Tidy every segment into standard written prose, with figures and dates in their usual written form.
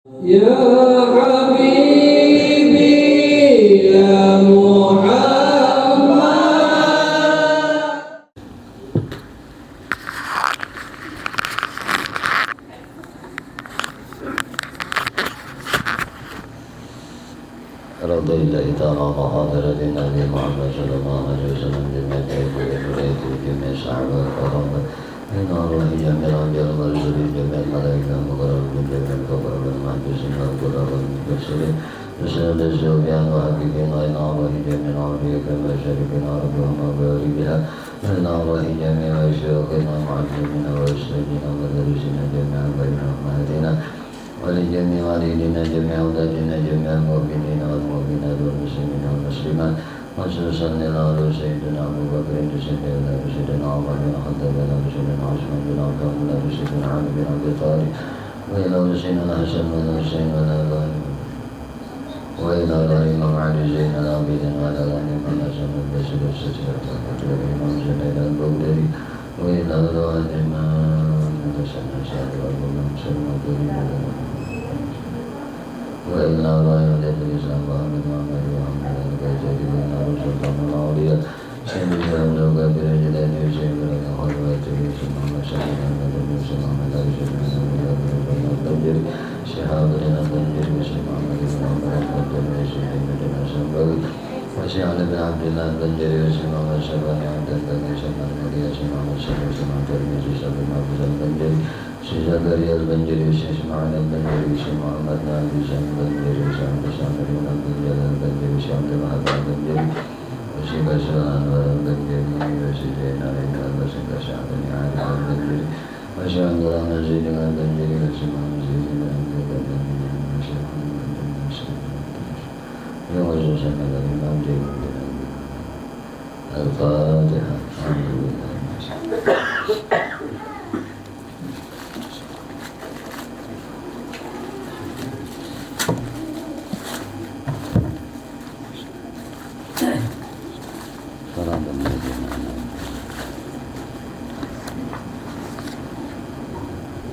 Ya Habibi ya Muhammad. رضي الله تعالى عن حضرة النبي محمد صلى الله عليه وسلم جميع تأكيد جميع الصحابة الكرام من الله جميع الأنبياء والمرسلين جميع الملائكة المقربين جميع الكفار والمحدثين والقدر والمفسرين رسالة الزوجان وحبيبين إلى الله جميع الأنبياء كما شرفنا ربهم وباركها إلى الله جميع شيوخنا معلمين وأساتذتنا ومدرسنا جميعا بين أمهاتنا ولجميع والدينا جميع أولادنا جميع المؤمنين والمؤمنات والمسلمين والمسلمات خصوصا إلى سيدنا أبو بكر سيدنا عمر بن الخطاب سيدنا عثمان بن عفان سيدنا علي بن أبي طالب وإلى سيدنا الحسن والحسين وإلى الإمام علي زين العابدين وعلى الإمام الحسن البصري والسجاد والإمام زين البودري وإلى الإمام الحسن الشافعي والإمام سلمان وإلا رأي الإسلام وأحمد محمد وحمد الكيسري وإن رسول الله الأولياء سيدنا أولو كبير جلال يسير لك خلوات يوسف محمد سيدنا محمد يوسف محمد سيدنا محمد البنجر شهاب لنا البنجر يوسف محمد محمد البنجر سيدنا لنا سنبوي وسيعل بن عبد الله البنجر يوسف محمد سبحانه عبد البنجر سبحانه يوسف محمد سيدنا محمد سبحانه البنجر Zakaria al-Banjari Ismail al-Banjari Muhammad Nabi al-Banjari Syamil al-Banjari al-Banjari Syamil al-Banjari Wasika Salan al-Banjari Wasika Narin al-Wasika Syamil al-Banjari Wasyamil al-Nazir al-Banjari Wasyamil al-Banjari Yang wasyamil al-Banjari Al-Fatiha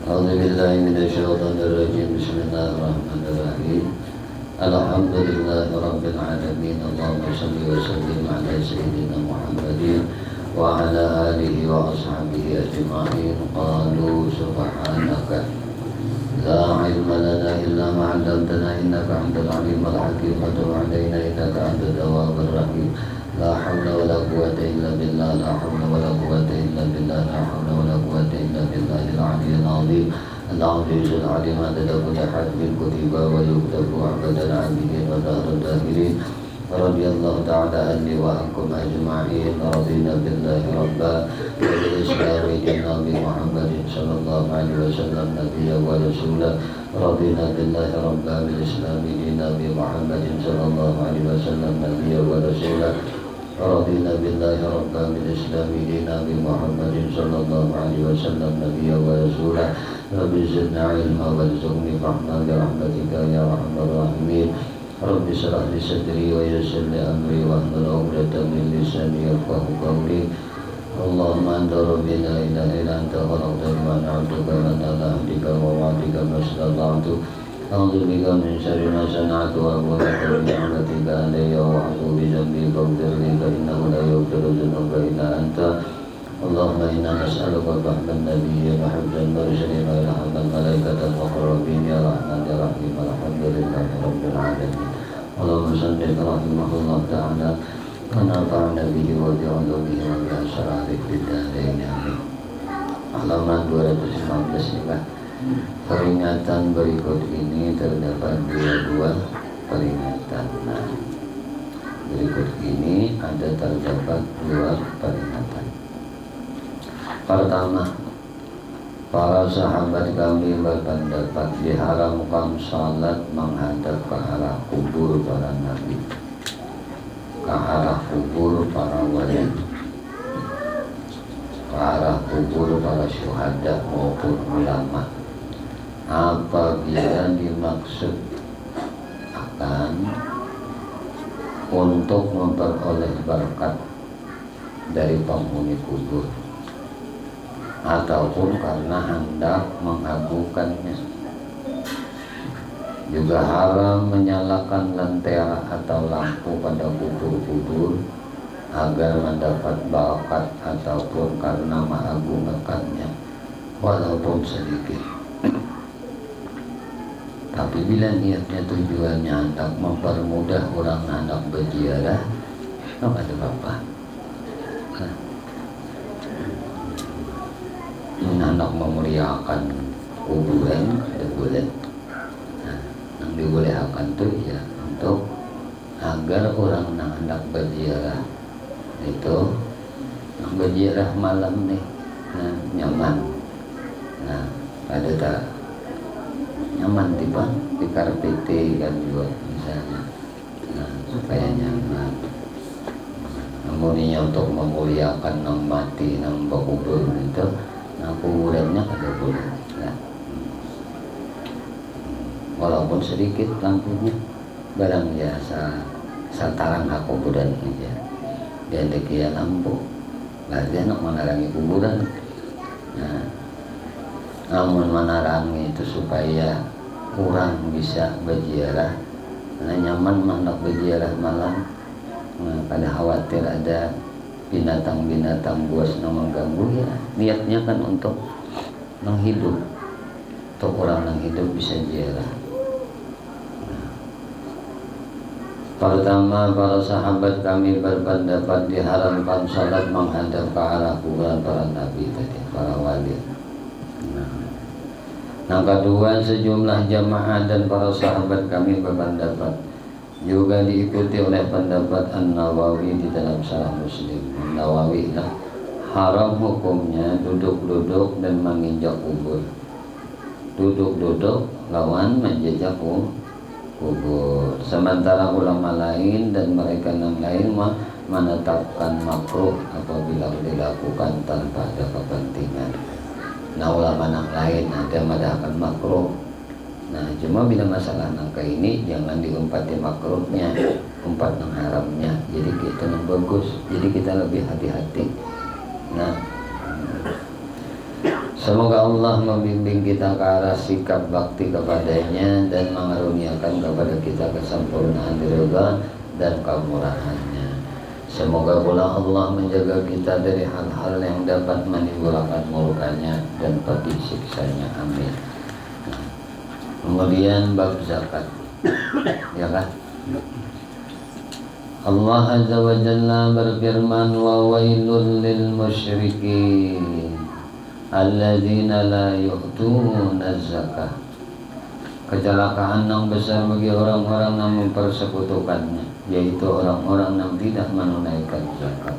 Alhamdulillah Bismillahirrahmanirrahim. Bismillahirrahmanirrahim. Alhamdulillah Rabbil Alamin. Allahumma salli wa sallim ala Sayyidina Muhammadin wa ala alihi wa ashabihi ajma'in. Qalu subhanaka la ilma lana illa ma 'allamtana innaka antal alimul hakim wa tub 'alaina innaka antat tawwabur rahim. La hawla wa la quwwata illa billah. La hawla wa la quwwata illa billah. La hawla wa la quwwata illa billahil 'aliyyil 'azim. العزيز العليم عدد كل حرف كتب ويكتب عبد العابدين ودار الداخلين رضي الله تعالى عني وعنكم أجمعين. رضينا بالله ربا وبالإسلام دينا بمحمد صلى الله عليه وسلم نبيا ورسولا. رضينا بالله ربا بالإسلام دينا بمحمد صلى الله عليه وسلم نبيا ورسولا. رضينا بالله ربا بالإسلام دينا بمحمد صلى الله عليه وسلم نبيا ورسولا. رب زدنا علما وارزقني فهما برحمتك يا أرحم الراحمين. رب اشرح لي صدري ويسر لي أمري واحلل عقدة من لساني يفقهوا قولي. اللهم أنت ربي لا إله إلا أنت خلقتني وأنا عبدك وأنا على عهدك ووعدك ما استطعت. أعوذ بك من شر ما صنعت وأبوء لك بنعمتك علي وأعوذ بذنبي فاغفر لي فإنه لا يغفر الذنوب إلا أنت. اللهم إنا نسألك فهم النبيين وحفظ المرسلين وإلهام الملائكة المقربين يا رحمن يا رحيم. الحمد لله رب العالمين. اللهم صل رحمه الله تعالى ونفعنا به وبعلومه وبأسراره في الدارين آمين. Halaman 215. Peringatan berikut ini terdapat dua peringatan. Nah, berikut ini terdapat dua peringatan. Pertama, para sahabat kami berpendapat diharamkan salat menghadap ke arah kubur para nabi, ke arah kubur para wali, ke arah kubur para syuhada maupun ulama, apabila dimaksud akan untuk memperoleh berkat dari penghuni kubur ataupun karena hendak mengagungkannya. Juga haram menyalakan lentera atau lampu pada kubur-kubur agar mendapat bakat ataupun karena mengagungkannya walaupun sedikit. Tapi bila niatnya tujuannya hendak mempermudah orang hendak berziarah, tak ada apa-apa. Hendak memuliakan kuburan, ada boleh. Yang dibolehkan tuh ya untuk agar orang yang hendak berziarah itu yang berziarah malam nih, nyaman. Nah, ada tak nyaman tiba di karpeti kan juga misalnya, supaya nyaman. Namunnya untuk memuliakan nang mati nang bakubur itu, nah kuburannya ada boleh. Walaupun sedikit lampunya, barang biasa santaran kuburan aja. Dan dekia lampu, berarti anak menarangi kuburan. Nah, namun menarangi itu supaya kurang bisa berziarah, karena nyaman hendak berziarah malam. Nah, pada khawatir ada binatang-binatang buas yang mengganggu, ya niatnya kan untuk menghidup, untuk orang yang hidup bisa ziarah. Pertama, para sahabat kami berpendapat diharamkan salat menghadap ke arah kuburan para nabi tadi, para wali. Yang kedua, sejumlah jamaah dan para sahabat kami berpendapat juga diikuti oleh pendapat An-Nawawi di dalam Sahih Muslim. An-Nawawi lah haram hukumnya duduk-duduk dan menginjak kubur. Duduk-duduk lawan menjejak kubur. Sementara ulama lain dan mereka yang lain menetapkan makruh apabila dilakukan tanpa ada kepentingan. Nah, ulama yang lain ada madahkan makruh. Nah, cuma bila masalah nangka ini jangan diumpati makruhnya, umpat yang haramnya. Jadi kita yang bagus. Jadi kita lebih hati-hati. Nah, semoga Allah membimbing kita ke arah sikap bakti kepadanya dan mengaruniakan kepada kita kesempurnaan ridha dan kemurahannya. Semoga pula Allah menjaga kita dari hal-hal yang dapat menimbulkan murkanya dan pedih siksanya. Amin. Kemudian bab zakat, ya kan? Allah Azza wa Jalla berfirman, wa wailul lil musyrikin alladzina la yu'tuna zakah. Kecelakaan yang besar bagi orang-orang yang mempersekutukannya, yaitu orang-orang yang tidak menunaikan zakat.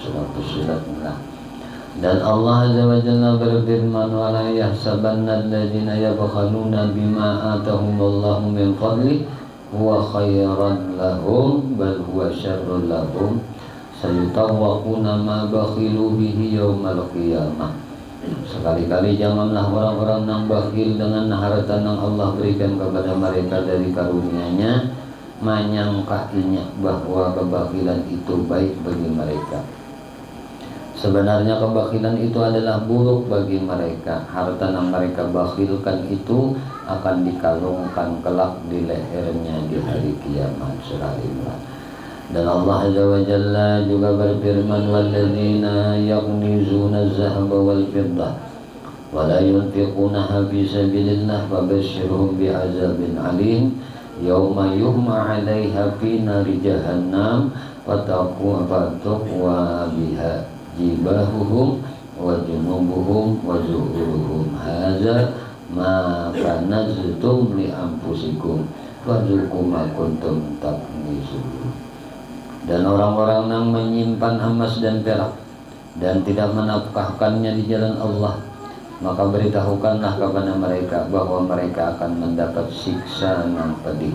Surah Fussilat. Dan Allah Azza wa Jalla berfirman, wa la yahsabanna alladzina yabkhaluna bima atahumullahu min fadli huwa khairan lahum bal huwa syarrun lahum sayutawwaquna ma bakhilu bihi yaumal qiyamah. Sekali-kali janganlah orang-orang yang bakhil dengan harta yang Allah berikan kepada mereka dari karunia-Nya menyangkainya bahwa kebakhilan itu baik bagi mereka. Sebenarnya kebakhilan itu adalah buruk bagi mereka. Harta yang mereka bakhilkan itu akan dikalungkan kelak di lehernya di hari kiamat. Surah Imran. Dan Allah Azza wa Jalla juga berfirman, walladzina yaknizuna az-zahaba wal fiddah wa la yunfiqunaha fi sabilillah fabashshirhum bi'adzabin alim yauma yuhma 'alaiha fi nari jahannam fataqwa biha jibahuhum wa junubuhum wa zuhuruhum hadza ma kanaztum li anfusikum fadzuqu ma kuntum taknizun. Dan orang-orang yang menyimpan emas dan perak dan tidak menafkahkannya di jalan Allah, maka beritahukanlah kepada mereka bahwa mereka akan mendapat siksa yang pedih.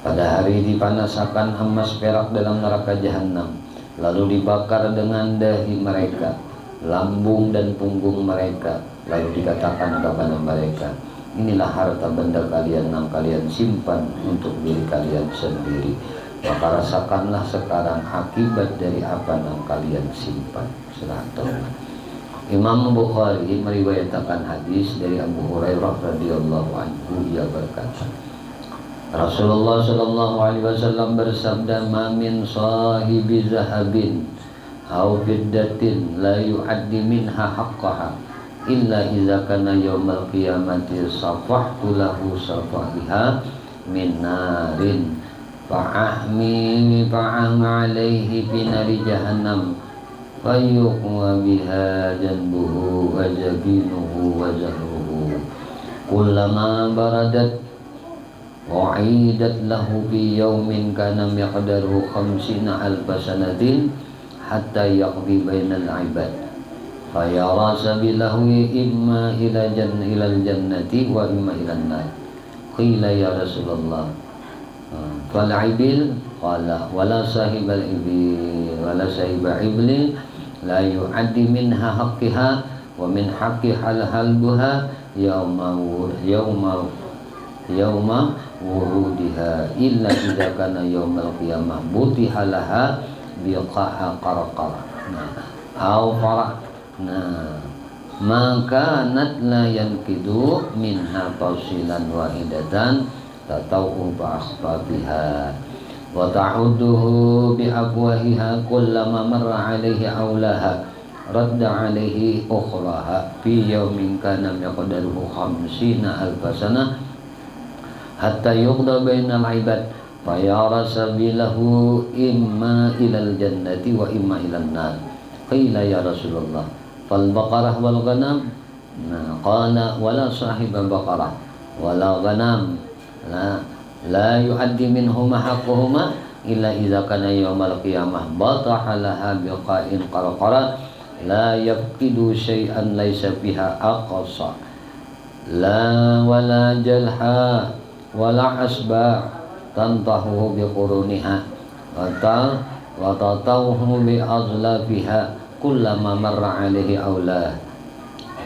Pada hari dipanasakan emas perak dalam neraka jahanam, lalu dibakar dengan dahi mereka, lambung dan punggung mereka, lalu dikatakan kepada mereka, inilah harta benda kalian yang kalian simpan untuk diri kalian sendiri, maka rasakanlah sekarang akibat dari apa yang kalian simpan. Surah Taubah. Imam Bukhari meriwayatkan hadis dari Abu Hurairah radhiyallahu anhu, ia berkata, Rasulullah sallallahu alaihi wasallam bersabda, "Ma min sahibi zahabin aw fiddatin la yu'addi minha haqqaha illa idza kana yaumal qiyamati safahtu lahu safahiha min narin fa'ahmi alaihi fi nari jahannam fayuqwa biha janbuhu wa jabinuhu wa zahruhu kullama baradat wa'idat lahu fi yaumin kana miqdaruhu 50 alfa sanatin hatta yaqdi bainal ibad fayara sabilahu imma ila jannati wa imma ila nar." Qila ya Rasulullah fal ibil, qala wala sahibal ibil wala sahiba ibil la yu'addi minha haqqiha wa min haqqi halbuha yauma wurudiha illa idza kana yaumal qiyamah butiha laha biqa'a qarqar au fara maka la yanqidu minha tawsilan wahidatan tatawu ba'akhfabiha wa ta'uduhu bi afwahiha kullama marra alaihi aulaha radda alaihi ukhraha fi yaumin kana miqdaruhu 50 alfa sanah hatta yuqda bainal ibad fayara sabilahu imma ilal jannati wa imma ilan nar. Qila ya Rasulullah fal baqarah wal ghanam, qala wala sahiba baqarah wala ghanam la yu'addi minhuma haqquhuma illa idza kana yaumal qiyamah bataha laha biqa'in qarqara la yafqidu syai'an laysa fiha aqsa la wala jalha wala asba tantahu biquruniha wa tatawhu bi azlafiha kullama marra alaihi aulah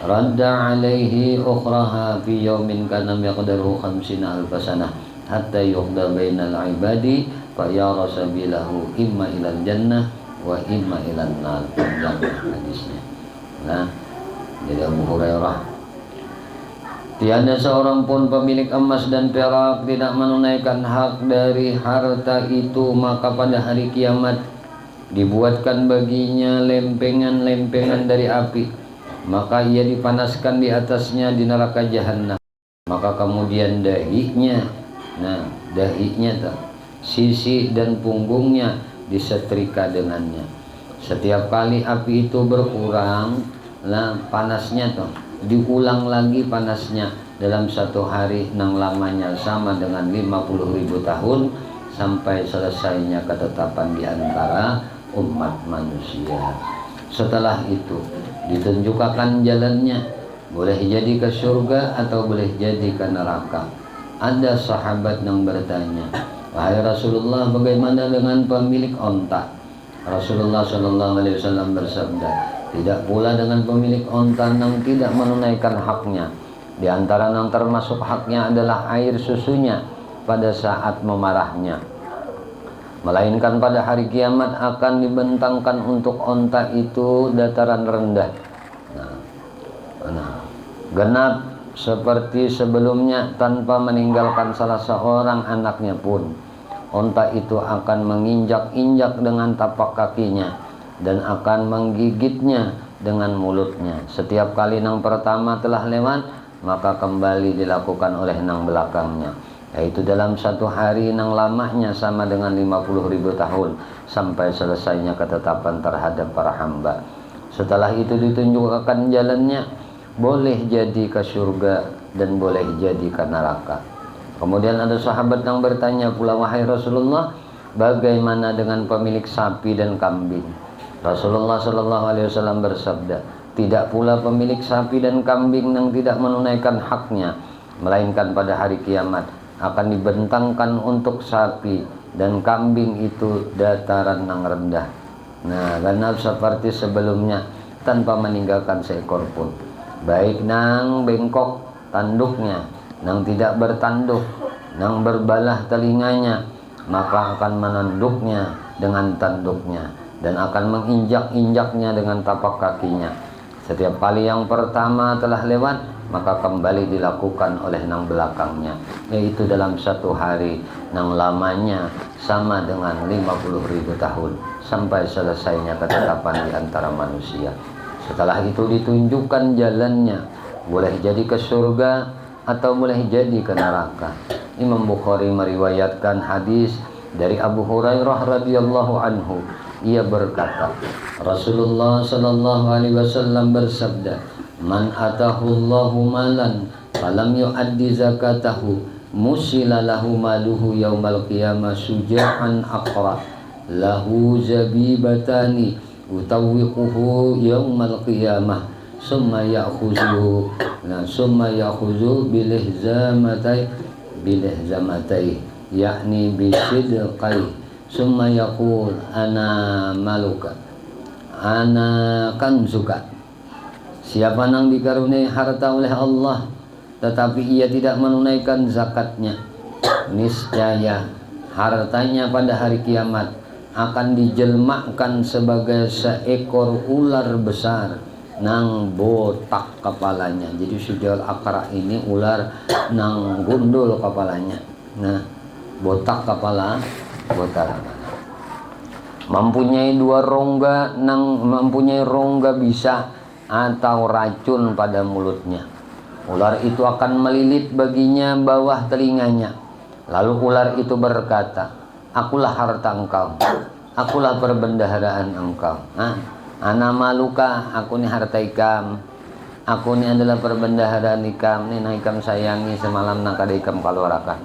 radda alaihi ukhraha fi yaumin kana miqdaruhu 50 alfa sanah hatta yuqda bainal ibadi fa yara sabilahu imma ilal jannah wa imma ilan nar. Panjang hadisnya. Nah, jadi Abu Hurairah, tiada seorang pun pemilik emas dan perak tidak menunaikan hak dari harta itu, maka pada hari kiamat dibuatkan baginya lempengan-lempengan dari api, maka ia dipanaskan di atasnya di neraka jahanam. Maka kemudian dahinya sisi dan punggungnya disetrika dengannya. Setiap kali api itu berkurang, panasnya diulang lagi panasnya dalam satu hari nang lamanya sama dengan 50.000 tahun sampai selesainya ketetapan di antara umat manusia. Setelah itu ditunjukkan jalannya, boleh jadi ke surga atau boleh jadi ke neraka. Ada sahabat yang bertanya, "Wahai Rasulullah, bagaimana dengan pemilik onta?" Rasulullah Shallallahu Alaihi Wasallam bersabda, "Tidak pula dengan pemilik onta yang tidak menunaikan haknya. Di antara yang termasuk haknya adalah air susunya pada saat memarahnya. Melainkan pada hari kiamat akan dibentangkan untuk onta itu dataran rendah. Genap seperti sebelumnya tanpa meninggalkan salah seorang anaknya pun. Onta itu akan menginjak-injak dengan tapak kakinya dan akan menggigitnya dengan mulutnya. Setiap kali nang pertama telah lewat, maka kembali dilakukan oleh nang belakangnya, yaitu dalam satu hari nang lamanya sama dengan 50.000 tahun sampai selesainya ketetapan terhadap para hamba. Setelah itu ditunjukkan jalannya, boleh jadi ke surga dan boleh jadi ke neraka." Kemudian ada sahabat yang bertanya pula, "Wahai Rasulullah, bagaimana dengan pemilik sapi dan kambing?" Rasulullah Shallallahu Alaihi Wasallam bersabda, "Tidak pula pemilik sapi dan kambing yang tidak menunaikan haknya, melainkan pada hari kiamat akan dibentangkan untuk sapi dan kambing itu dataran yang rendah. Karena seperti sebelumnya tanpa meninggalkan seekor pun, baik nang bengkok tanduknya, nang tidak bertanduk, nang berbalah telinganya, maka akan menanduknya dengan tanduknya dan akan menginjak-injaknya dengan tapak kakinya. Setiap kali yang pertama telah lewat, maka kembali dilakukan oleh nang belakangnya, yaitu dalam satu hari nang lamanya sama dengan 50.000 tahun sampai selesainya ketetapan di antara manusia. Setelah itu ditunjukkan jalannya, boleh jadi ke surga atau boleh jadi ke neraka. Imam Bukhari meriwayatkan hadis dari Abu Hurairah radhiyallahu anhu. Ia berkata, Rasulullah sallallahu alaihi wasallam bersabda, "Man atahu Allahu malan falam yu'addi zakatahu, musila lahu maluhu yaumal qiyamah suja'an aqra, lahu zabibatani utawwiquhu yaumal qiyamah, summa ya'khuzu bilihzamatai yakni bisidqai, summa yaqul ana maluka ana kanzuka." Siapa yang dikaruniai harta oleh Allah tetapi ia tidak menunaikan zakatnya, niscaya hartanya pada hari kiamat akan dijelmakan sebagai seekor ular besar nang botak kepalanya. Jadi sujal akra ini ular nang gundul kepalanya. Nah, botak kepala, botak. Mempunyai dua rongga, mempunyai rongga bisa atau racun pada mulutnya. Ular itu akan melilit baginya bawah telinganya. Lalu ular itu berkata, "Akulah harta engkau, akulah perbendaharaan engkau. Ana maluka, aku ni harta ikam, aku ni adalah perbendaharaan ikam. Ni ikam sayangi semalam nak ada ikam keluarkan."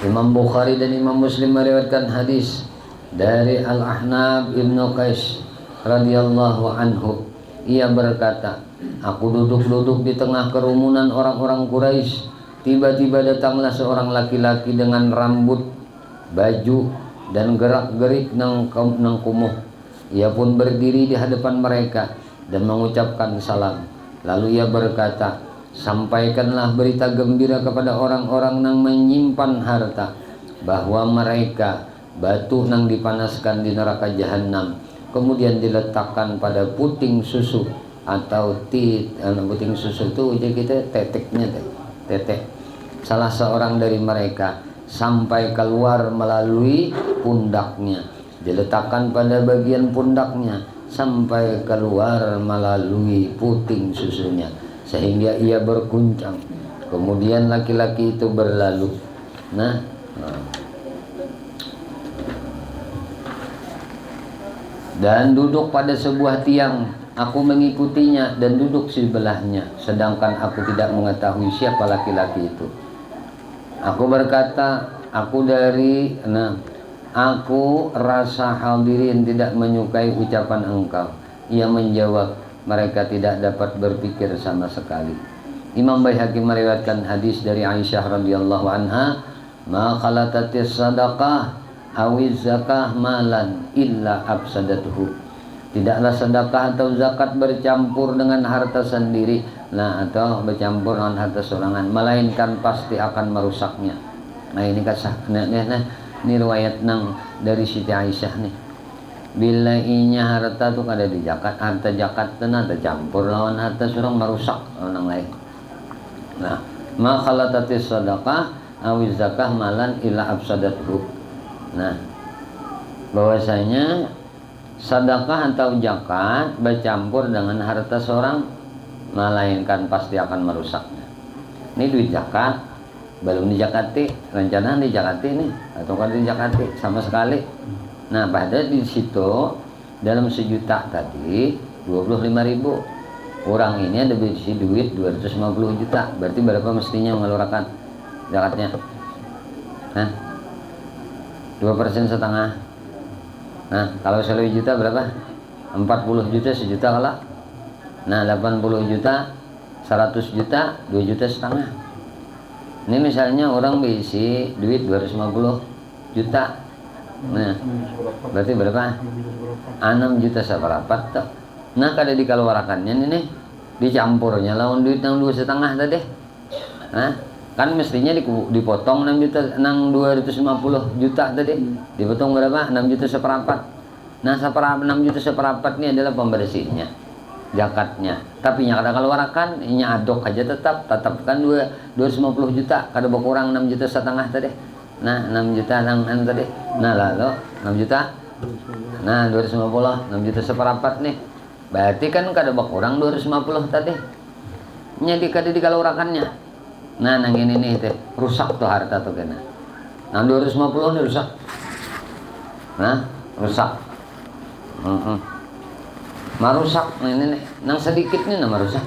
Imam Bukhari dan Imam Muslim meriwayatkan hadis dari Al-Ahnab Ibnu Qais radhiyallahu anhu. Ia berkata, "Aku duduk-duduk di tengah kerumunan orang-orang Quraisy. Tiba-tiba datanglah seorang laki-laki dengan rambut, baju, dan gerak-gerik nang kumuh. Ia pun berdiri di hadapan mereka dan mengucapkan salam. Lalu ia berkata, 'Sampaikanlah berita gembira kepada orang-orang yang menyimpan harta, bahwa mereka batu nang dipanaskan di neraka jahanam, kemudian diletakkan pada puting susu atau puting susu itu jadi kita teteknya tetek salah seorang dari mereka sampai keluar melalui pundaknya, diletakkan pada bagian pundaknya sampai keluar melalui puting susunya sehingga ia berguncang. Kemudian laki-laki itu berlalu. Dan duduk pada sebuah tiang. Aku mengikutinya dan duduk sebelahnya, sedangkan aku tidak mengetahui siapa laki-laki itu. Aku berkata, aku rasa hadirin tidak menyukai ucapan engkau. Ia menjawab, mereka tidak dapat berpikir sama sekali. Imam Baihaqi meriwayatkan hadis dari Aisyah radhiyallahu anha, "Ma khalatatis sadaqah awiz zakah malan illa afsadathu." Tidaklah sedekah atau zakat bercampur dengan harta sendiri, atau bercampur dengan harta sorangan, melainkan pasti akan merusaknya. Nah ini kasah, ini riwayat nang dari Siti Aisyah nih. Bila inya harta tuh kada di zakat, harta zakat ada campur lawan harta surang merusak orang lain. Nah, ma khalatatis sadaqah awiz zakah malan illa afsadathu. Nah, bahwasanya sedekah atau zakat bercampur dengan harta seorang, melainkan pasti akan merusaknya. Ini duit zakat, belum dijakati, rencana dijakati nih, atau kan dijakati sama sekali. Nah, pada di situ dalam 1 juta tadi 25.000. Orang ini ada berisi duit 250 juta. Berarti berapa mestinya mengeluarkan zakatnya? 2% setengah. Nah, kalau 1 juta berapa? 40 juta 1 juta kalau. Nah, 80 juta, 100 juta, 2 juta setengah. Ini misalnya orang berisi duit 250 juta. Nah, berarti berapa? 6 juta seperempat tuh. Nah, kada dikeluarkannya ini dicampurnya lawan duit yang 2,5 tadi. Nah, kan mestinya dipotong 6 juta, 250 juta tadi. Dipotong berapa? 6 juta seperempat. Nah, 6 juta seperempat ini adalah pembersihnya. zakatnya. Tapi nya kada keluarkan nya adok aja tetapkan 250 juta kada berkurang 6 juta setengah tadi. Nah 6 juta nang tadi. Nah lalu 6 juta. Nah 250 6 juta seperempat nih. Berarti kan kada berkurang 250 tadi. Nya kada dikalurakannya. Nah nang ini nih teh rusak tuh harta tuh kena. Nah 250 nih rusak. Nah rusak. Marusak ini nang sedikit nih marusak.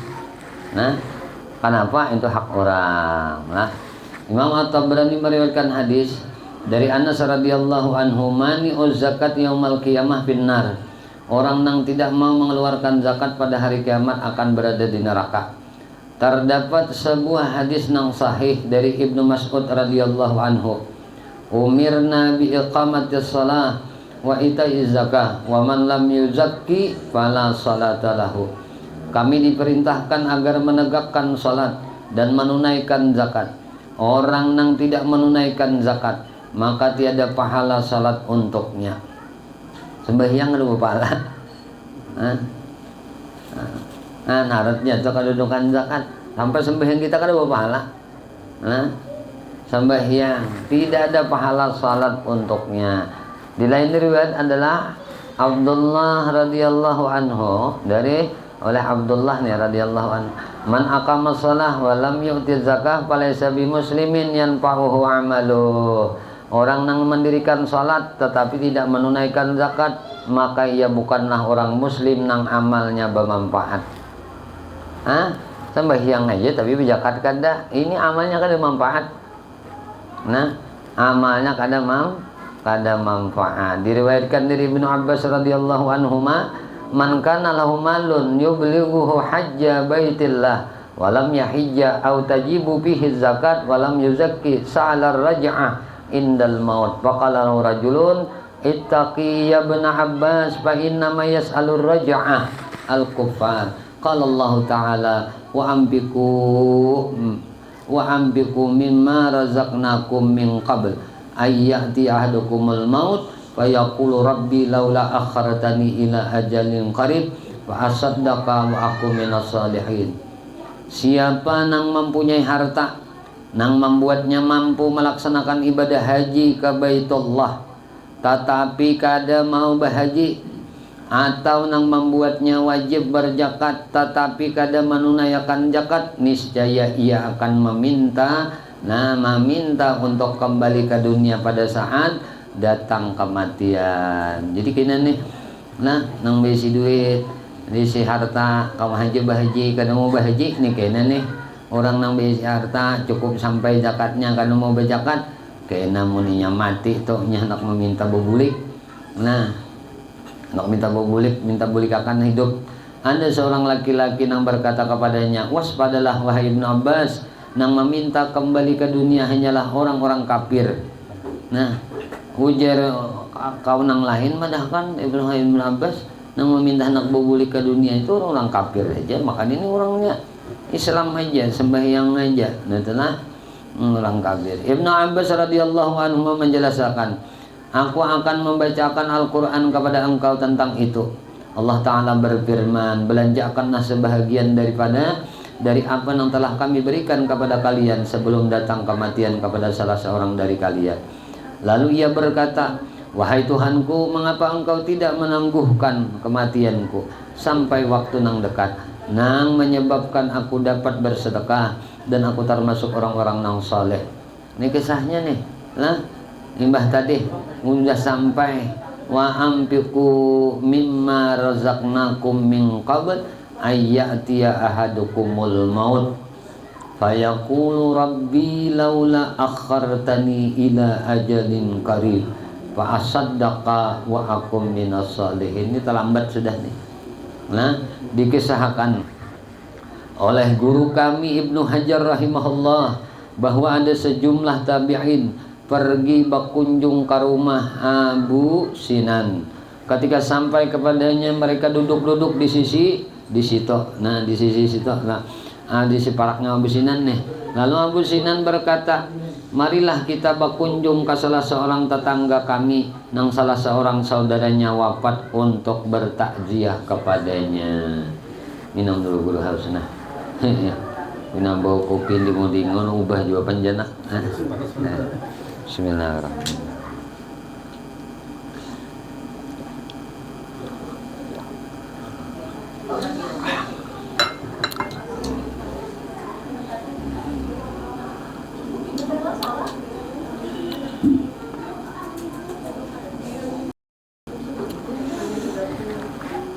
Nah kenapa itu hak orang. Nah Imam At-Tabrani meriwayatkan hadis dari Anas radhiyallahu anhu mani zakat yaumal qiyamah finnar. Orang yang tidak mau mengeluarkan zakat pada hari kiamat akan berada di neraka. Terdapat sebuah hadis nang sahih dari Ibnu Mas'ud radhiyallahu anhu. Umirna bi iqamatis shalah wa ita'iz zakah wa man lam yuzakki fala salata lahu. Kami diperintahkan agar menegakkan salat dan menunaikan zakat. Orang yang tidak menunaikan zakat maka tiada pahala salat untuknya. Sembahyang ada pahala. Naratnya itu kedudukan zakat sampai sembahyang kita kada pahala. Sembahyang tidak ada pahala salat untuknya. Di lain riwayat adalah Abdullah radhiyallahu anhu oleh Abdullah nih radhiyallahu anhu man aqama shalah wa lam yu'ti zakah falaysa bimuslimin yanfa'uhu amalu. Orang yang mendirikan salat tetapi tidak menunaikan zakat maka ia bukanlah orang muslim nang amalnya bermanfaat. Sembahyang aja tapi zakat kada, ini amalnya kada manfaat. Nah amalnya kada manfaat. Diriwayatkan dari Ibnu Abbas radhiyallahu anhuma man kana lahu malun yublighuhu hajja baitillah wa lam yahijja aw tajibu bihi zakat wa lam yuzakki sa'ala raj'ah indal maut. Faqala rajulun ittaqi ya ibn Abbas fa inna ma yas'alur raj'ah al kuffar. Qala Allah ta'ala wa ambiku mimma razaqnakum min qabl ayyati ahadukumul maut fa yaqulu rabbi laula akhartani ila ajalin qarib fa asaddaqa wa aku minas salihin. Siapa nang mempunyai harta nang membuatnya mampu melaksanakan ibadah haji ke Baitullah tetapi kada mau berhaji, atau nang membuatnya wajib berzakat tetapi kada menunaikan zakat, niscaya ia akan meminta untuk kembali ke dunia pada saat datang kematian. Jadi kena nih nang besi duit besi harta kamu haji bahaji kada mau bahaji nih kena nih orang nang besi harta cukup sampai zakatnya kada mau berzakat kena muninya mati tuh hendak meminta bebulik. Nak minta bulik akan hidup. Ada seorang laki-laki yang berkata kepadanya, waspadalah wahai Ibnu Abbas, nang meminta kembali ke dunia hanyalah orang-orang kafir. Ujar kau nang lain madahkan Ibnu Abbas nang meminta anak bulik ke dunia itu orang kafir aja. Makanya ini orangnya Islam aja, sembahyang aja. Orang kafir. Ibnu Abbas radhiyallahu anhu menjelaskan, aku akan membacakan Al-Quran kepada engkau tentang itu. Allah Ta'ala berfirman, belanjakanlah sebahagian dari apa yang telah kami berikan kepada kalian sebelum datang kematian kepada salah seorang dari kalian. Lalu ia berkata, wahai Tuhanku, mengapa engkau tidak menangguhkan kematianku sampai waktu nang dekat, nang menyebabkan aku dapat bersedekah dan aku termasuk orang-orang nang saleh. Ini kisahnya nih. Imbah tadi udah sampai wa ampiku mimma razaqnakum min qabl ayyatiya ahadukumul maut fayaqulu rabbi laula akhartani ila ajalin qarib fa asaddaqa wa akum minas salihin. Ini terlambat sudah nih. Dikisahkan oleh guru kami Ibnu Hajar rahimahullah bahwa ada sejumlah tabi'in pergi berkunjung ke rumah Abu Sinan. Ketika sampai kepadanya mereka duduk-duduk di sisi situ. Di sisi paraknya Abu Sinan nih. Lalu Abu Sinan berkata, marilah kita berkunjung ke salah seorang tetangga kami nang salah seorang saudaranya wafat untuk bertakziah kepadanya. minum dulu guru harusnya. Minum bau kopi lingon ubah juga panjana. Bismillahirrahmanirrahim.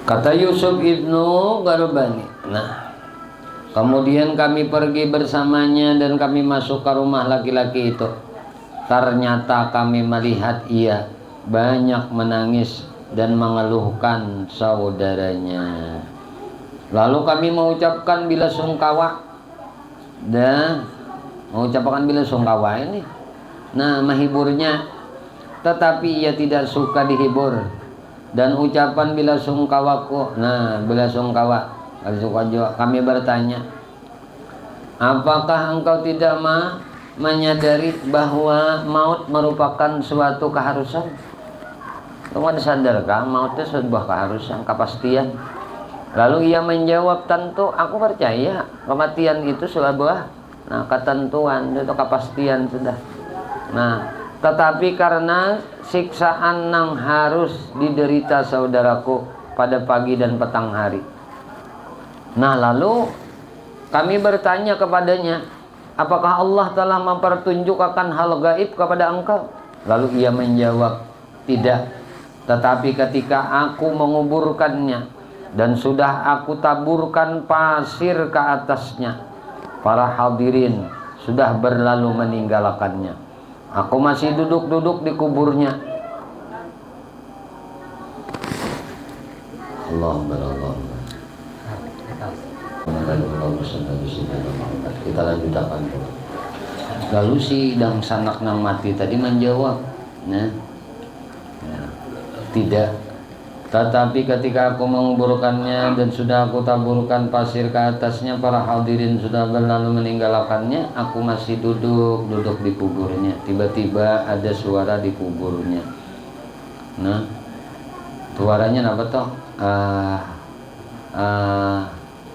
Kata Yusuf ibnu Garbani. Nah, kemudian kami pergi bersamanya dan kami masuk ke rumah laki-laki itu. Ternyata kami melihat ia banyak menangis dan mengeluhkan saudaranya. Lalu kami mengucapkan bila sungkawa dan mengucapkan bila sungkawa ini. Nah, menghiburnya, tetapi ia tidak suka dihibur. Dan ucapan bila sungkawaku, nah bila sungkawa kami bertanya, apakah engkau tidak menyadari bahwa maut merupakan suatu keharusan? Kamu ada sadarkah maut itu sebuah keharusan, kepastian? Lalu ia menjawab, tentu aku percaya kematian itu sebuah ketentuan, itu kepastian sudah. Nah, tetapi karena siksaan yang harus diderita saudaraku pada pagi dan petang hari. Nah, lalu kami bertanya kepadanya, apakah Allah telah mempertunjukkan hal gaib kepada engkau? Lalu ia menjawab, tidak. Tetapi ketika aku menguburkannya dan sudah aku taburkan pasir ke atasnya, para hadirin sudah berlalu meninggalkannya. Aku masih duduk-duduk di kuburnya. Kita lanjutkan. Lalu si dang sanak nang mati tadi menjawab, tidak. Tetapi ketika aku menguburkannya dan sudah aku taburkan pasir ke atasnya, para hadirin sudah berlalu meninggalkannya, aku masih duduk di kuburnya. Tiba-tiba ada suara di kuburnya. Nah, suaranya apa toh?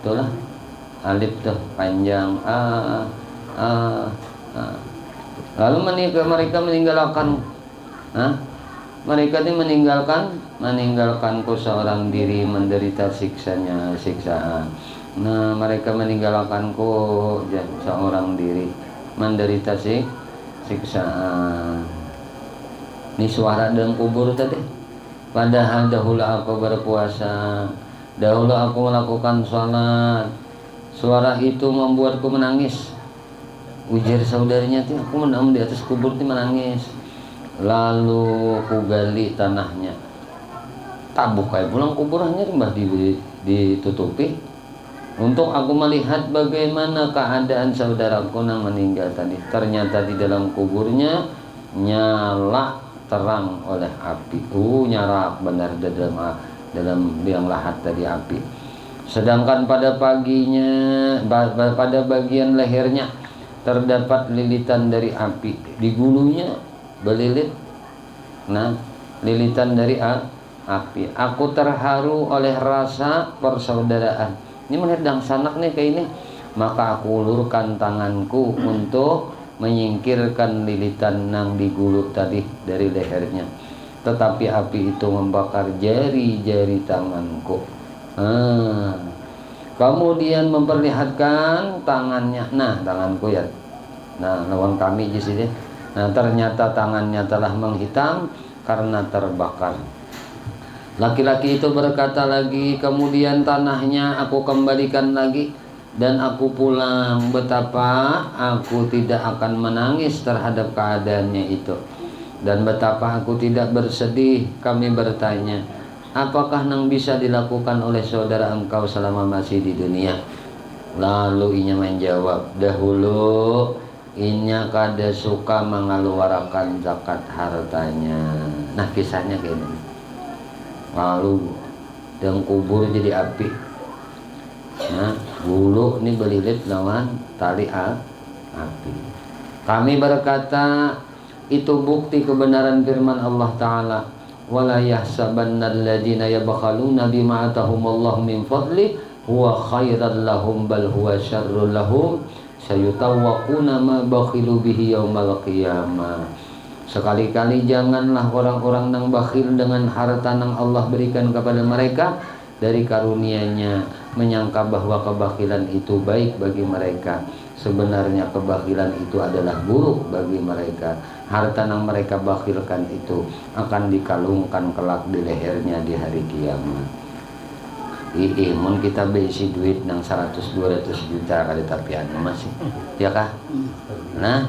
Itulah alif tuh panjang. Lalu mereka meninggalkan. Mereka ini meninggalkanku seorang diri menderita siksaan. Nah, mereka meninggalkanku seorang diri menderita siksaan. Ini suara dalam kubur tadi. Padahal dahulu aku berpuasa, dahulu aku melakukan sholat. Suara itu membuatku menangis. Ujar saudarinya, aku menang di atas kubur itu menangis. Lalu ku gali tanahnya, tabuk kayak pulang kuburannya mbah ditutupi untuk aku melihat bagaimana keadaan saudaraku yang meninggal tadi. Ternyata di dalam kuburnya nyala terang oleh api. Nyala benar dalam liang lahat tadi api. Sedangkan pada paginya, pada bagian lehernya terdapat lilitan dari api. Di gulunya belilit, lilitan dari api. Aku terharu oleh rasa persaudaraan. Ini melihat dang sanak nih kayak ini. Maka aku ulurkan tanganku untuk menyingkirkan lilitan yang digulu tadi dari lehernya. Tetapi api itu membakar jari-jari tanganku. Kemudian memperlihatkan tangannya. Nah, tanganku ya. Nah, lawan kami di sini. Nah, ternyata tangannya telah menghitam karena terbakar. Laki-laki itu berkata lagi, kemudian tanahnya aku kembalikan lagi dan aku pulang. Betapa aku tidak akan menangis terhadap keadaannya itu, dan betapa aku tidak bersedih. Kami bertanya, apakah yang bisa dilakukan oleh saudara engkau selama masih di dunia? Lalu inya menjawab, dahulu inya kada suka mengeluarkan zakat hartanya. Nah, kisahnya kayak ini. Lalu yang kubur jadi api. Nah, bulu ini belilit lawan tali api. Kami berkata, itu bukti kebenaran firman Allah Ta'ala, wala yahsabanna alladhina yabkhaluna bima atahumullahu min fadli huwa khairan lahum bal huwa syarrul lahum sayutawwaquna ma bakhilu bihi yaumal qiyamah. Sekali-kali janganlah orang-orang nang bakhil dengan harta nang Allah berikan kepada mereka dari karunia-Nya, menyangka bahwa kebakhilan itu baik bagi mereka. Sebenarnya kebakhilan itu adalah buruk bagi mereka. Harta yang mereka bakhilkan itu akan dikalungkan kelak di lehernya di hari kiamat. Mun kita berisi duit nang 100-200 juta kali tapian masih, ya kah? Nah,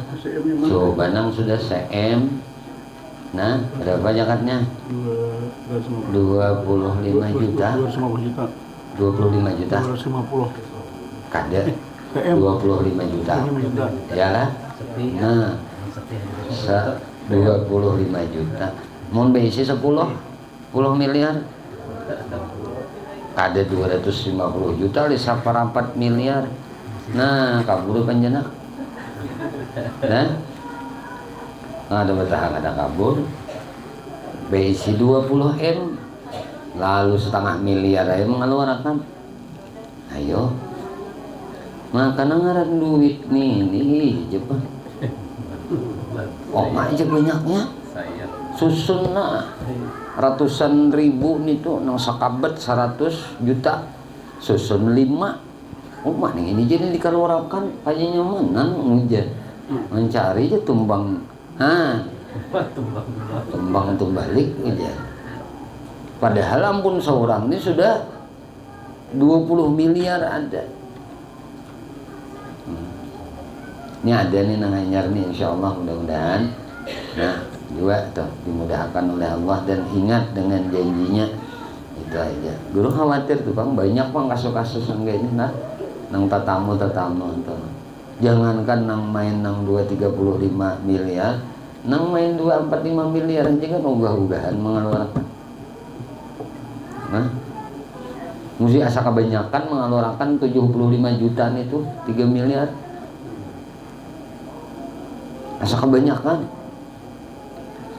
coba nang sudah CM. Nah, berapa zakatnya? 25 juta. 25 juta. 250. Kada 25 juta. Ya lah. Nah, 25 juta. Mau berisi 10 miliar. Kada 250 juta di 4 miliar. Nah, kabur panjana. Nah, ada bertahan ada kabur. Berisi 20 M. Lalu setengah miliar aja mengeluarkan. Ayo. Maka ngaran duit nih Jepang. Oh, aja banyaknya. Susun ratusan ribu nih tuh nang sakabet 100 juta. Susun 5. Oh, mana ini jadi dikeluarkan aja nyamanan ngujan. Mencari aja tumbang. Tumbang itu balik aja. Padahal ampun seorang ini sudah 20 miliar ada. Ini ada nih nang anyar nih insyaallah mudah-mudahan. Nah, juga tuh dimudahkan oleh Allah dan ingat dengan janjinya. Itu aja. Guru khawatir tuh Bang, banyak Bang kasus-kasus yang kayak ini nang tatamu tuh. Jangankan nang main nang 235 miliar, nang main 245 miliar aja kan ogah-ogahan mengeluarkan. Nah, mesti asa kebanyakan mengeluarkan 75 juta itu 3 miliar. Asa kebanyakan.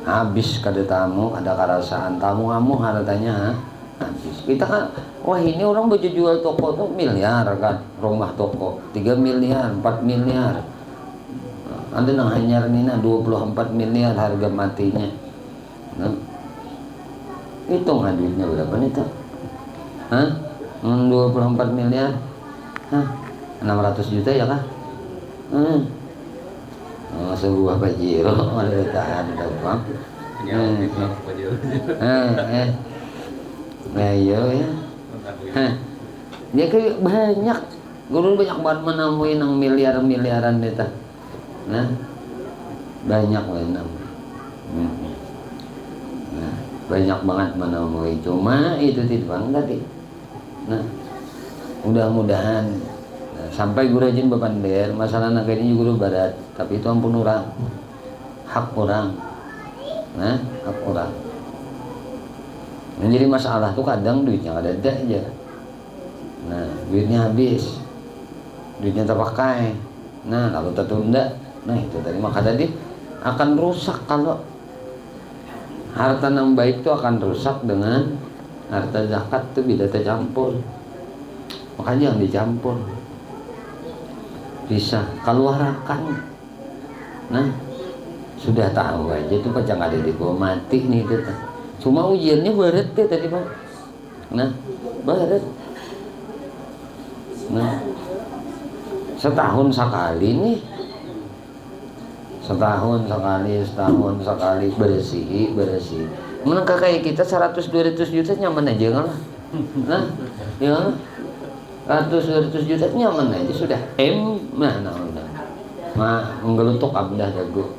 Habis kada tamu, ada karasaan tamu kamu hartanya habis. Kita kan, wah ini orang baju jual toko tuh miliar kan, rumah toko 3 miliar, 4 miliar. Ada nang hanyar nina 24 miliar harga matinya. Nah, hitung duitnya berapa nih tuh? 24 miliar. 600 juta ya kah? Sebuah pajero ada tahan ada uang. Ayo ya. Dia kayak banyak. Guru banyak banget menemuin yang miliaran itu. Nah, banyak banget. Nah, banyak banget menemui. Cuma itu tidak tadi. Nah, mudah-mudahan sampai guru rajin bepander masalah naga ini juga guru barat, tapi itu ampun orang, hak orang. Nah, hak orang. Jadi masalah tuh kadang duitnya ada aja. Nah, duitnya habis, duitnya terpakai. Nah, lalu tertunda. Nah, itu tadi maka tadi akan rusak kalau harta yang baik itu akan rusak dengan harta zakat itu tidak tercampur. Makanya jangan dicampur. Bisa keluarkan. Nah, sudah tahu aja itu pacang ada di bawah mati nih itu. Cuma ujiannya barat deh tadi Pak. Nah, barat. Nah, setahun sekali nih. Setahun sekali bersih. Menengah kayak kita 100-200 juta nyaman aja lah. Nah, ya 100-200 juta nyaman aja sudah. Menggelutuk abdah jago.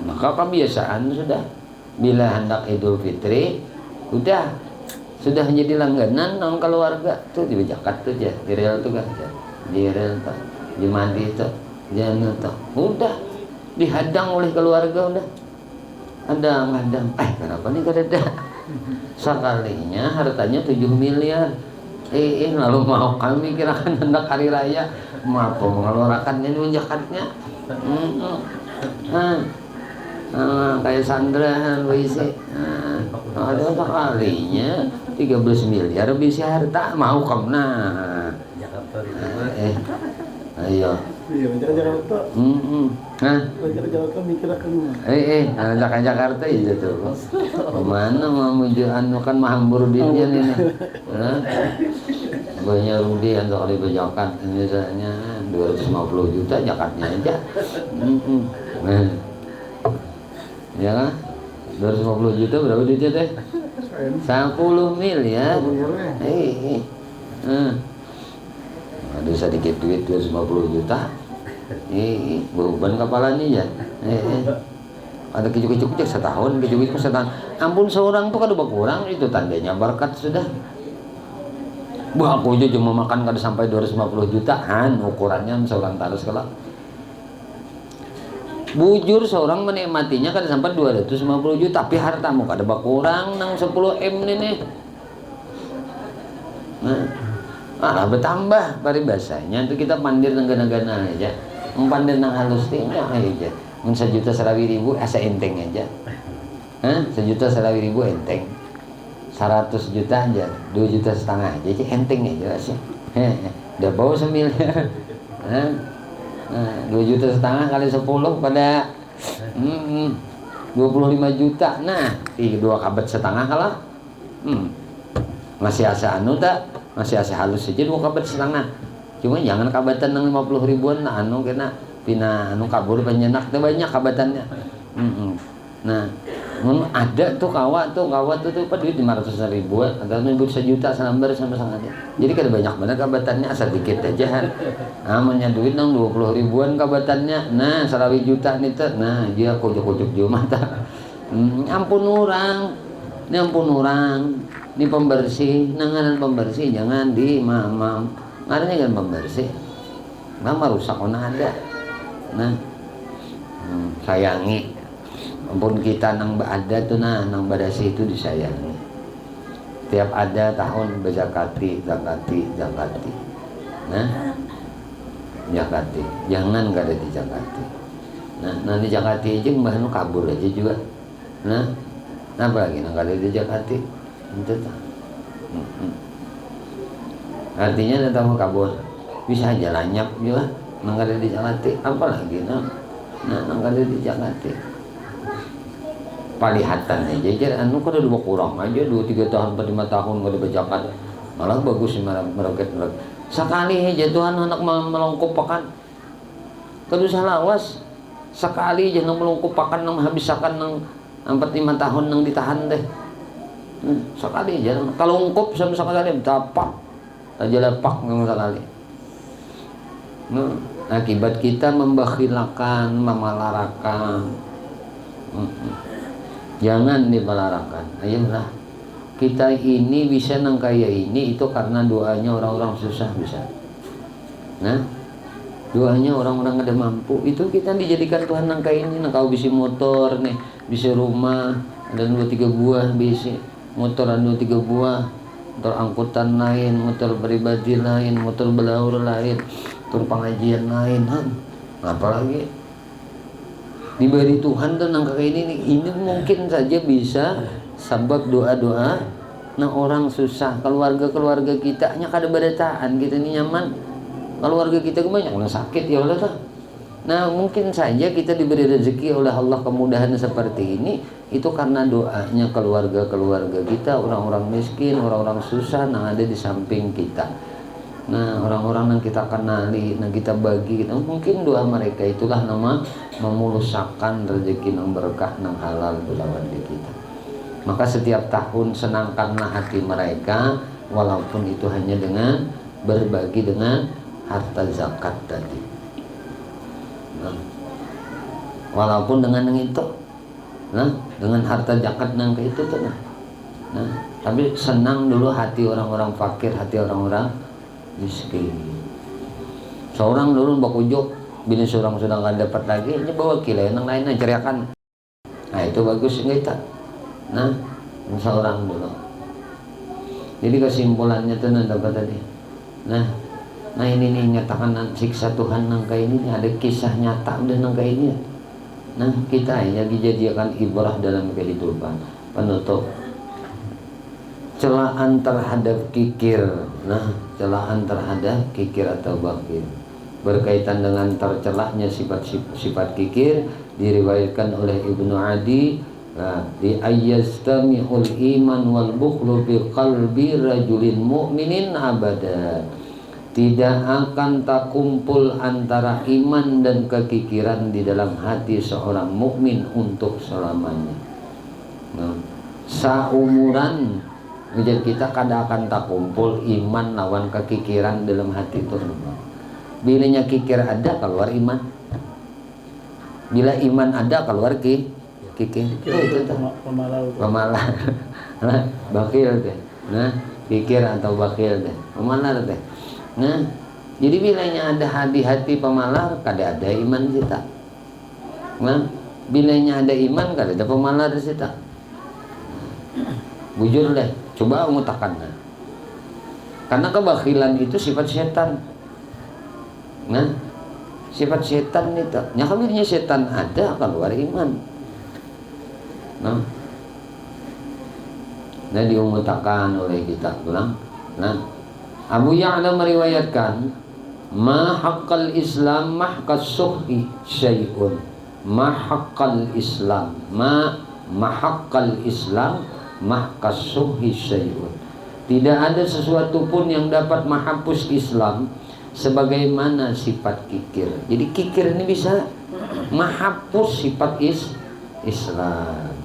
Maka kebiasaan sudah. Bila hendak Idul Fitri, sudah menjadi langganan nang keluarga tuh di zakat tuh ya, di real tuh kan, di real tuh, di mandi tuh, jangan tuh, udah dihadang oleh keluarga udah. Hadang. Kenapa nih kada? Sekalinya hartanya 7 miliar. Lalu mau kami kirakan hendak hari raya mampu mengeluarkannya di zakatnya. Kayak Sandra WC. Ada sekalinya 7 13 miliar bisa harta mau kemana? Ayo. Iya, Jakarta. Hah? Jakarta mikir akan Jakarta itu tuh. Kemana mau menuju anu kan mahambur duitnya nih. Hah? Banyak Rudi yang kali berjakat misalnya 250 juta jakatnya aja. Ya kan? 250 juta berapa duitnya teh? 10 miliar. Ada sedikit duit 250 juta. Beban kepalanya ya. Ada kecil-kecil setahun, kecil-kecil setahun. Ampun seorang tuh kada berkurang itu tandanya berkat sudah. Bah aku aja cuma makan kada sampai 250 jutaan ukurannya seorang taruh sekali. Bujur seorang menikmatinya kada sampai 250 juta tapi hartamu kada berkurang nang 10 M nih. Nah, bertambah paribasanya itu kita pandir nang gana-gana aja. Pandir nang halus tinggal aja. Mun 1.000.000 asa enteng aja. 1.000.000 enteng. 100 juta aja, 2,5 juta aja, enteng aja sih. Udah bawa 1 miliar. 2,5 juta kali 10 pada 25 juta. Nah, 2 kabat setengah kalah. Masih asa anu tak? Masih asa halus aja 2 kabat setengah. Cuma jangan kabatan ng 50 ribuan nah anu kena pina anu kabur penyenak teh banyak kabatannya. Nah, ada tuh kawat tuh duit 500 ribuan atau 1 juta selambar sama sangat. Jadi kada banyak banget kabatannya asal dikit aja. Namanya duit nang 20 ribuan kabatannya. Nah, 1 juta nih tuh. Nah, dia kojok-kojok jo mata. Ampun orang. Ini ampun orang. Ini pembersih, nanganan pembersih jangan di mamam. Ngarannya kan pembersih. Mama rusak ona ada. Nah, sayangi. Ampun kita nang ada tuh nang badasi itu disayangi. Tiap ada tahun bezakati. Nah, zakati. Jangan gak ada di zakati. Nah, nanti zakati aja mbah nu kabur aja juga. Nah, apa lagi nang gak ada di zakati? Itu tak. Artinya datang kabur bisa aja lanyap juga nang gak ada di zakati. Apa lagi nang gak ada di zakati. Palihatan aja anu kada dua kurang aja 2-3 tahun 4-5 tahun kada bajakan malah bagus meroket sekali aja Tuhan anak melongkop pakan kada usah lawas sekali aja nang melongkop pakan nang habiskan nang 4-5 tahun nang ditahan deh sekali aja kalau ungkop sama sekali tapak aja lepak nang sekali. Akibat kita membakhilakan memalarakan. Jangan dibalarakan. Ayolah. Kita ini bisa nang kaya ini itu karena doanya orang-orang susah bisa. Nah, doanya orang-orang ada mampu itu kita dijadikan Tuhan nang kaya ini. Nang kau bisa motor nih, bisa rumah dan 2-3 buah bisa. Motor 2-3 buah, motor angkutan lain, motor pribadi lain, motor belaur lain, motor pengajian lain. Apalagi diberi Tuhan tuh nang kayak ini mungkin saja bisa sebab doa-doa nah orang susah keluarga kita nya kada berataan kita ini nyaman keluarga kita kebanyakan sakit ya Allah tuh. Nah mungkin saja kita diberi rezeki oleh Allah kemudahan seperti ini itu karena doanya keluarga kita orang-orang miskin orang-orang susah yang ada di samping kita. Nah orang-orang yang kita kenali, yang kita bagi, mungkin doa mereka itulah nama memuluskan rezeki yang berkah, yang halal dalam di kita. Maka setiap tahun senangkanlah hati mereka, walaupun itu hanya dengan berbagi dengan harta zakat tadi. Nah, walaupun dengan yang itu, nah dengan harta zakat yang ke itu tuh, nah tapi senang dulu hati orang-orang fakir, hati orang-orang miskin. Seorang dulu bakujok bini seorang sudah nggak dapat lagi ini bawa kilo yang lain ceriakan. Nah itu bagus kita. Nah seorang dulu. Jadi kesimpulannya tuh dapat tadi. Nah ini nih nyatakan siksa Tuhan nangka ini ada kisah nyata dan nangka ini. Nah kita ya dijadikan ibrah dalam kehidupan penutup. celaan terhadap kikir. Nah, celaan terhadap kikir atau bakhil berkaitan dengan tercelahnya sifat kikir diriwayatkan oleh Ibnu Adi di ayyastami'ul iman wal bukhlu bi qalbi rajulin mu'minin abada. Tidak akan tak kumpul antara iman dan kekikiran di dalam hati seorang mukmin untuk selamanya. Nah, saumuran kita kadang akan tak kumpul iman lawan kekikiran dalam hati itu. Bilanya kikir ada keluar iman. Bila iman ada keluar kikir. Itu pemalar. Nah, bakhil deh. Nah, kikir atau bakhil deh. Pemalar deh. Nah, jadi bilanya ada hati pemalar, kada ada iman kita. Nah, bilanya ada iman, kada ada pemalar kita. Bujur deh, coba ngutakan. Karena kebakhilan itu sifat setan. Nah, sifat setan itu. Nyakabirnya setan ada keluar iman. Nah, diumutakan oleh kita ulang. Nah, Abu Ya'la meriwayatkan, ma haqqal Islam mahqas suhi syai'un. Ma haqqal Islam, ma haqqal Islam mahqas suhi syai'un. Tidak ada sesuatu pun yang dapat menghapus Islam sebagaimana sifat kikir. Jadi kikir ini bisa menghapus sifat Islam.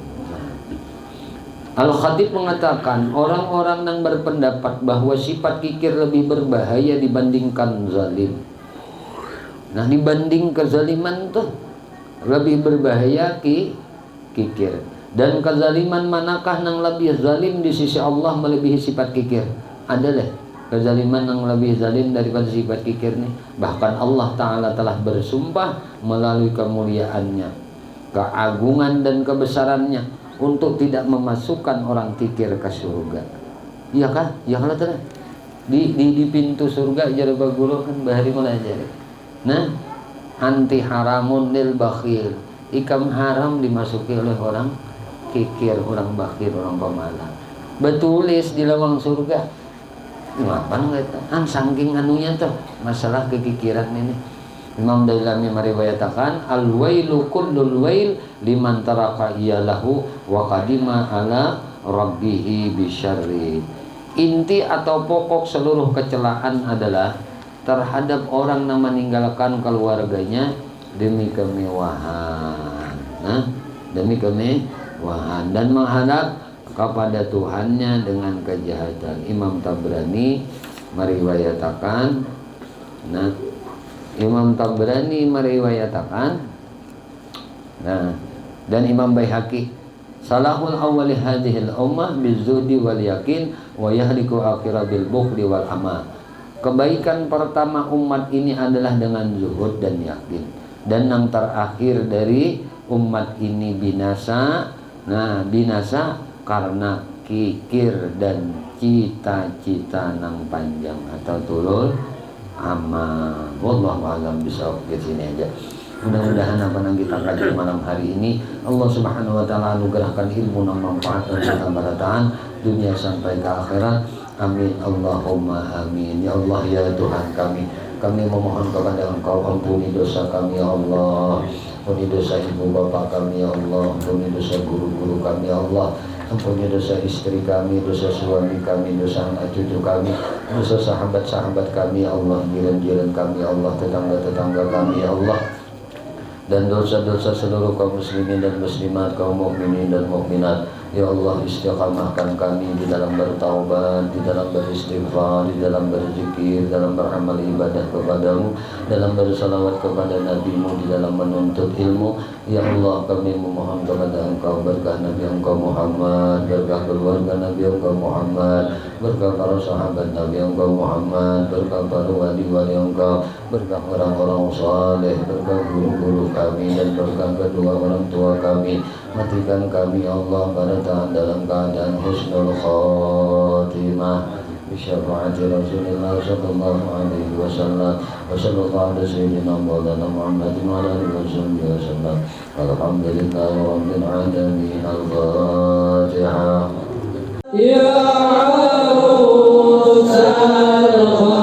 Al-Khatib mengatakan orang-orang yang berpendapat bahwa sifat kikir lebih berbahaya dibandingkan zalim. Nah, dibanding kezaliman tuh lebih berbahaya kikir. Dan kezaliman manakah yang lebih zalim di sisi Allah melebihi sifat kikir? Adalah kezaliman yang lebih zalim daripada sifat kikir nih. Bahkan Allah Ta'ala telah bersumpah melalui kemuliaannya, keagungan dan kebesarannya untuk tidak memasukkan orang kikir ke surga. Iya kah? Ya kalau tidak di pintu surga jarba guru kan bahari mulai. Nah, anti haramun lil bakhil. Ikam haram dimasuki oleh orang kikir, orang bakhil, orang pemalas. Betulis di lawang surga. Ngapain gitu? Saking anunya tuh masalah kekikiran ini. Imam Dailami meriwayatkan al-wailu kullul wail liman taraka iyalahu wa qadima ala rabbihi bisyarri. Inti atau pokok seluruh kecelaan adalah terhadap orang yang meninggalkan keluarganya demi kemewahan. Nah, demi kemewahan dan menghadap kepada Tuhannya dengan kejahatan. Imam Tabrani meriwayatkan, nah, Imam Tabrani meriwayatkan, nah, dan Imam Baihaqi, salahul awwali hadhil ummah bizuhdi wal yakin wa yahliku akhira bil bukhli wal amal. Kebaikan pertama umat ini adalah dengan zuhud dan yakin, dan yang terakhir dari umat ini binasa. Nah, binasa karena kikir dan cita-cita nang panjang atau tulul amal. Wallahu a'lam bishawab. Di sini aja. Mudah-mudahan apa yang kita kaji malam hari ini Allah Subhanahu wa taala anugerahkan ilmu yang manfaat dan keberkahan dunia sampai ke akhirat. Amin Allahumma amin. Ya Allah ya Tuhan kami memohon kepada Engkau, ampuni dosa kami ya Allah, ampuni dosa ibu bapak kami ya Allah, ampuni dosa guru-guru kami ya Allah, ampuni dosa istri kami, dosa suami kami, dosa anak cucu kami, dosa sahabat-sahabat kami ya Allah, jiran-jiran kami ya Allah, tetangga-tetangga kami ya Allah, dan dosa-dosa seluruh kaum muslimin dan muslimat, kaum mukminin dan mukminat. Ya Allah, istiqamahkan kami di dalam bertaubat, di dalam beristighfar, di dalam berzikir, dalam beramal ibadah kepadamu, dalam bersalawat kepada Nabi-Mu, di dalam menuntut ilmu. Ya Allah, kami memohon kepada Engkau berkah Nabi Engkau Muhammad, berkah keluarga Nabi Engkau Muhammad, berkah para sahabat Nabi Engkau Muhammad, berkah para wali-wali Engkau, berkah orang-orang saleh, berkah guru-guru kami, dan berkah kedua orang tua kami. Matikan kami Allah pada dalam keadaan husnul khatimah bisyafaati Rasulullah sallallahu alaihi wasallam wa sallallahu ala sayyidina Maulana Muhammadin wa ala alihi wasallam. Alhamdulillahi rabbil alamin. Al-Fatihah. يا عروس الخير